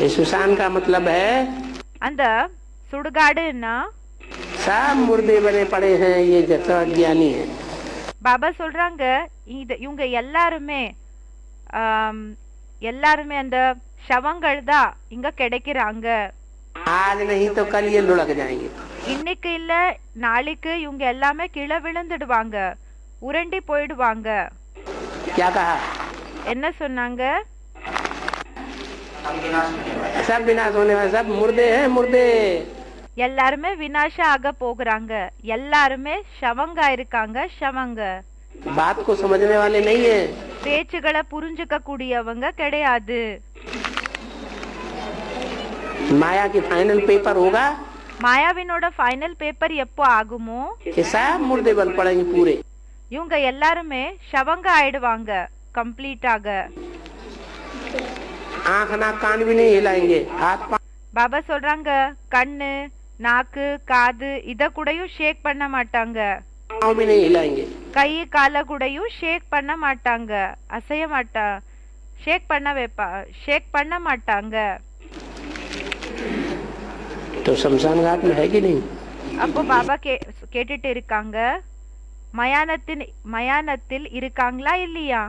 Susan का मतलब है அந்த சுடுகாடுன்னா सब मुर्दे बने पड़े हैं, ये जैसा ज्ञानी है। பாபா சொல்றாங்க இவங்க எல்லாருமே எல்லாருமே அந்த சவங்கள் தான் இங்க கிடைக்கிறாங்க. आज नहीं तो कल ये लुढ़क जाएंगे। இன்னைக்கு இல்ல நாளைக்கு இவங்க எல்லாமே கீழே விழுந்துடுவாங்க, உருண்டி போயிடுவாங்க. क्या कहा? என்ன சொன்னாங்க? सब विनाश होने वाले, सब मुर्दे हैं, मुर्दे। எல்லாருமே விநாசம் ஆக போகிறாங்க, எல்லாருமே ஷவங்க இருக்காங்க, ஷவங்க. बात को समझने वाले नहीं है, பேச்சுகளை புரிஞ்சுக்க கூடியவங்க கிடையாது. माया की फाइनल पेपर होगा, மாயாவினோட ஃபைனல் பேப்பர் எப்போ ஆகுமோ ये सब मुर्दे बन पड़ेंगे पूरे। இவங்க எல்லாருமே ஷவங்க ஆயிடுவாங்க கம்ப்ளீட்டாக. आंख नाक कान भी नहीं हिलाएंगे, हाथ पांव பாபா சொல்றாங்க கண்ணு நாக்கு காது இத கூடயும் ஷேக் பண்ண மாட்டாங்க, भी नहीं हिलाएंगे। கை கால கூடயும் ஷேக் பண்ண மாட்டாங்க, அசைய மாட்டா ஷேக் பண்ண மாட்டாங்க. तो शमशान घाट में है कि नहीं? அப்போ பாபா கேட்டுட்டு இருக்காங்க, மயானத்தில் இருக்காங்களா இல்லையா?